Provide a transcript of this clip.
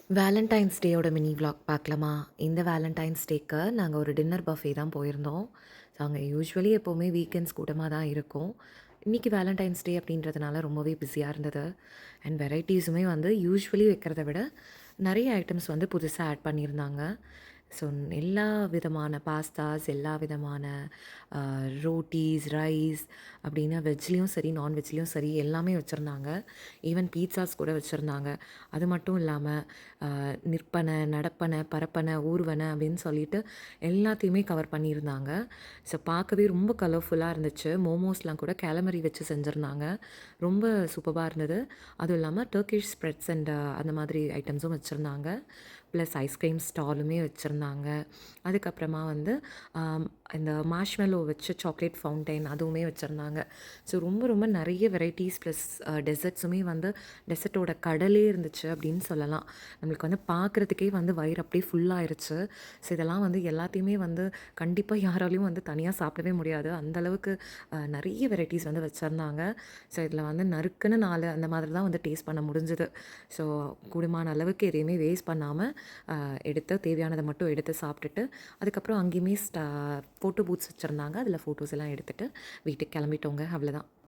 Valentine's டேயோட mini vlog பார்க்கலாமா? இந்த Valentine's டேக்கு நாங்க ஒரு டின்னர் பஃபே தான் போயிருந்தோம். ஸோ அங்க யூசுவலி எப்பவுமே வீக்கெண்ட்ஸ் கூட்டமா தான் இருக்கும். இன்னைக்கு வேலண்டைன்ஸ் டே அப்படின்றதுனால ரொம்பவே பிஸியா இருந்தது. அண்ட் வெரைட்டீஸுமே வந்து யூசுவலி வைக்கிறத விட நெறைய ஐட்டம்ஸ் வந்து புதுசா ஆட் பண்ணியிருந்தாங்க. ஸோ எல்லா விதமான பாஸ்தாஸ், எல்லா விதமான ரோட்டீஸ், ரைஸ் அப்படின்னு வெஜ்லேயும் சரி, நான்வெஜ்லேயும் சரி எல்லாமே வச்சுருந்தாங்க. ஈவன் பீட்சாஸ் கூட வச்சுருந்தாங்க. அது மட்டும் இல்லாம நிற்பன, நடப்பன, பரப்பன, ஊர்வன அப்படின்னு சொல்லிட்டு எல்லாத்தையுமே கவர் பண்ணியிருந்தாங்க. ஸோ பார்க்கவே ரொம்ப கலர்ஃபுல்லா இருந்துச்சு. மோமோஸ்லாம் கூட கேலமரி வச்சு செஞ்சிருந்தாங்க. ரொம்ப சூப்பர்பா இருந்தது. அதுவும் இல்லாம டர்க்கிஷ் ஸ்ப்ரெட்ஸ் அண்ட் அந்த மாதிரி ஐட்டம்ஸும் வச்சுருந்தாங்க. ப்ளஸ் ஐஸ்கிரீம் ஸ்டாலுமே வச்சுருந்தாங்க. அதுக்கப்புறமா வந்து ஆம், இந்த மார்ஷ்மெலோ வச்சு சாக்லேட் ஃபவுண்டைன் அதுவுமே வச்சுருந்தாங்க. ஸோ ரொம்ப ரொம்ப நிறைய வெரைட்டிஸ் ப்ளஸ் டெசர்ட்ஸுமே வந்து டெசர்ட்டோட கடலே இருந்துச்சு அப்படின்னு சொல்லலாம். நம்மளுக்கு வந்து பார்க்குறதுக்கே வந்து வயிறு அப்படியே ஃபுல்லாயிருச்சு. ஸோ இதெல்லாம் வந்து எல்லாத்தையுமே வந்து கண்டிப்பாக யாராலையும் வந்து தனியாக சாப்பிடவே முடியாது. அந்த அளவுக்கு நிறைய வெரைட்டிஸ் வந்து வச்சுருந்தாங்க. ஸோ இதில் வந்து நறுக்குன்னு 4 அந்த மாதிரி தான் வந்து டேஸ்ட் பண்ண முடிஞ்சுது. ஸோ கூடுமான அளவுக்கு எதையுமே வேஸ்ட் பண்ணாமல் எடுத்து தேவையானதை மட்டும் எடுத்து சாப்பிட்டுட்டு அதுக்கப்புறம் அங்கேயுமே ஃபோட்டோ பூத்ஸ் வச்சுருந்தாங்க. அதில் ஃபோட்டோஸ் எல்லாம் எடுத்துகிட்டு வீட்டுக்கு கிளம்பிட்டோங்க. அவ்வளோதான்.